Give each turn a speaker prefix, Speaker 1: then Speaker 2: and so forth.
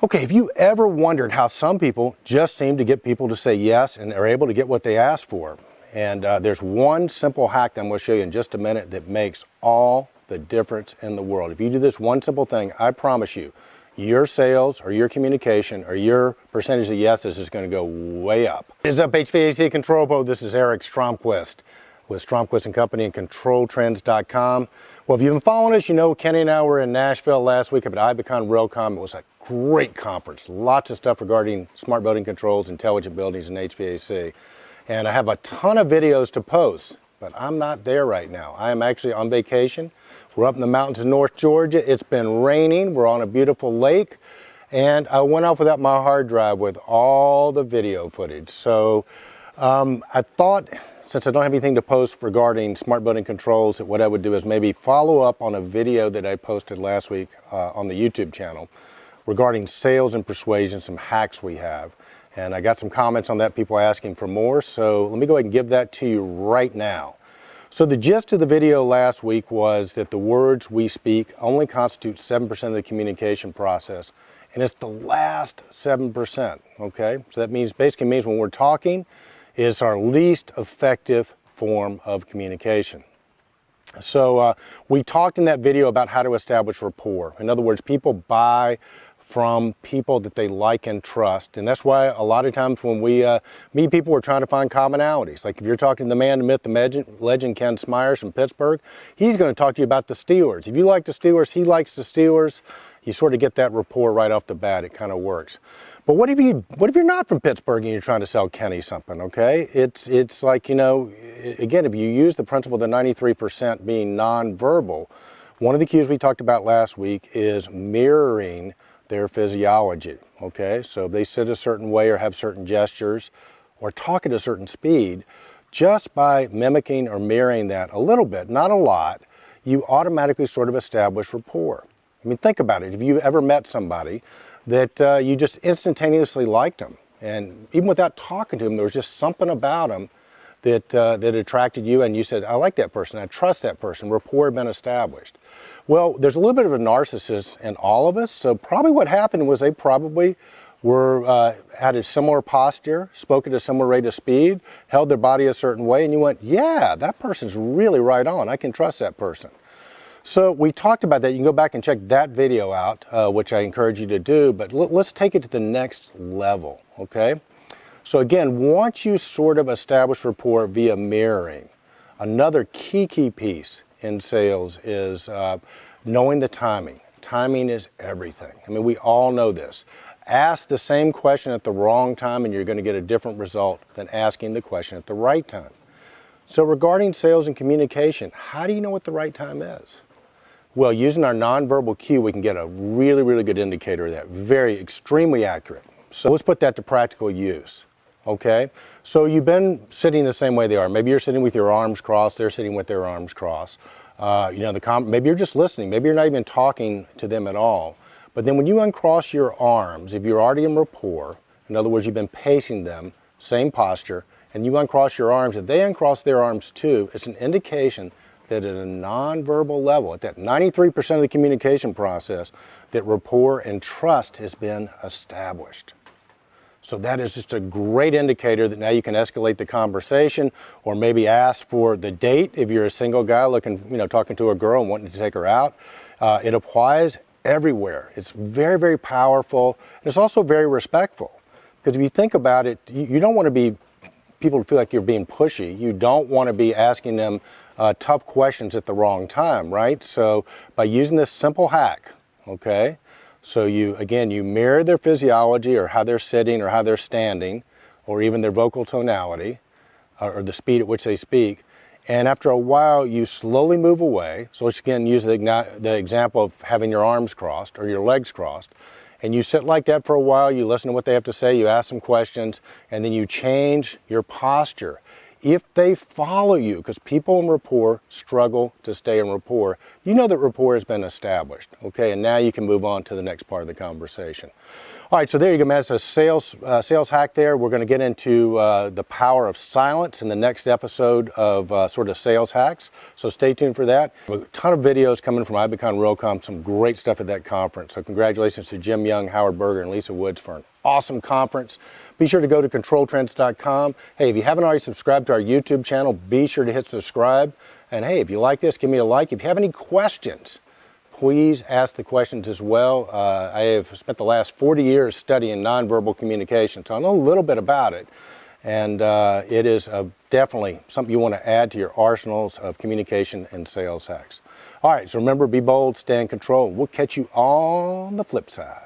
Speaker 1: Okay, have you ever wondered how some people just seem to get people to say yes and are able to get what they ask for? And there's one simple hack that I'm going to show you in just a minute that makes all the difference in the world. If you do this one simple thing, I promise you, your sales or your communication or your percentage of yeses is going to go way up. What is up, HVAC Control Pro? This is Eric Stromquist with Stromquist & Company and ControlTrends.com. Well, if you've been following us, you know Kenny and I were in Nashville last week at Ibicon Realcomm. It was a great conference. Lots of stuff regarding smart building controls, intelligent buildings, and HVAC. And I have a ton of videos to post, but I'm not there right now. I am actually on vacation. We're up in the mountains of North Georgia. It's been raining. We're on a beautiful lake. And I went off without my hard drive with all the video footage. So I thought, since I don't have anything to post regarding smart building controls, that what I would do is maybe follow up on a video that I posted last week on the YouTube channel regarding sales and persuasion, some hacks we have. And I got some comments on that, people asking for more. So let me go ahead and give that to you right now. So the gist of the video last week was that the words we speak only constitute 7% of the communication process. And it's the last 7%, okay? So that basically means when we're talking, it's our least effective form of communication. So we talked in that video about how to establish rapport. In other words, people buy from people that they like and trust. And that's why a lot of times when we meet people, we're trying to find commonalities. Like if you're talking to the man, the myth, the legend, Ken Smyers from Pittsburgh, he's going to talk to you about the Steelers. If you like the Steelers, he likes the Steelers. You sort of get that rapport right off the bat. It kind of works. But what if you're not from Pittsburgh and you're trying to sell Kenny something, okay? It's like, you know, again, if you use the principle of the 93% being nonverbal, one of the cues we talked about last week is mirroring their physiology, okay? So if they sit a certain way or have certain gestures or talk at a certain speed, just by mimicking or mirroring that a little bit, not a lot, you automatically sort of establish rapport. I mean, think about it. If you ever met somebody that you just instantaneously liked them, and even without talking to them, there was just something about them that attracted you, and you said, I like that person, I trust that person, rapport had been established. Well, there's a little bit of a narcissist in all of us, so probably what happened was they probably had a similar posture, spoke at a similar rate of speed, held their body a certain way, and you went, yeah, that person's really right on, I can trust that person. So we talked about that. You can go back and check that video out, which I encourage you to do, but let's take it to the next level, okay? So again, once you sort of establish rapport via mirroring, another key piece in sales is knowing the timing. Timing is everything. I mean, we all know this. Ask the same question at the wrong time and you're going to get a different result than asking the question at the right time. So regarding sales and communication, how do you know what the right time is? Well, using our nonverbal cue, we can get a really good indicator of that. Extremely accurate. So let's put that to practical use, okay? So you've been sitting the same way they are. Maybe you're sitting with your arms crossed, they're sitting with their arms crossed. Maybe you're just listening. Maybe you're not even talking to them at all. But then when you uncross your arms, if you're already in rapport, in other words, you've been pacing them, same posture, and you uncross your arms, if they uncross their arms too, it's an indication that at a nonverbal level, at that 93% of the communication process, that rapport and trust has been established. So that is just a great indicator that now you can escalate the conversation or maybe ask for the date if you're a single guy looking, talking to a girl and wanting to take her out. It applies everywhere. It's very powerful. And it's also very respectful. Because if you think about it, you don't want to be people to feel like you're being pushy. You don't want to be asking them tough questions at the wrong time, right? So by using this simple hack, okay, so you mirror their physiology or how they're sitting or how they're standing or even their vocal tonality or the speed at which they speak. And after a while, you slowly move away. So let's again use the example of having your arms crossed or your legs crossed. And you sit like that for a while, you listen to what they have to say, you ask some questions, and then you change your posture. if they follow you, because people in rapport struggle to stay in rapport, you know that rapport has been established, okay? And now you can move on to the next part of the conversation. All right, so there you go, man. That's a sales hack there. We're going to get into the power of silence in the next episode of sort of sales hacks. So stay tuned for that. A ton of videos coming from Ibicon Realcomm, some great stuff at that conference. So congratulations to Jim Young, Howard Berger, and Lisa Woods for an awesome conference. Be sure to go to controltrends.com. Hey, if you haven't already subscribed to our YouTube channel, be sure to hit subscribe. And hey, if you like this, give me a like. If you have any questions, please ask the questions as well. I have spent the last 40 years studying nonverbal communication, so I know a little bit about it. And it is definitely something you want to add to your arsenals of communication and sales hacks. All right, so remember, be bold, stay in control. We'll catch you on the flip side.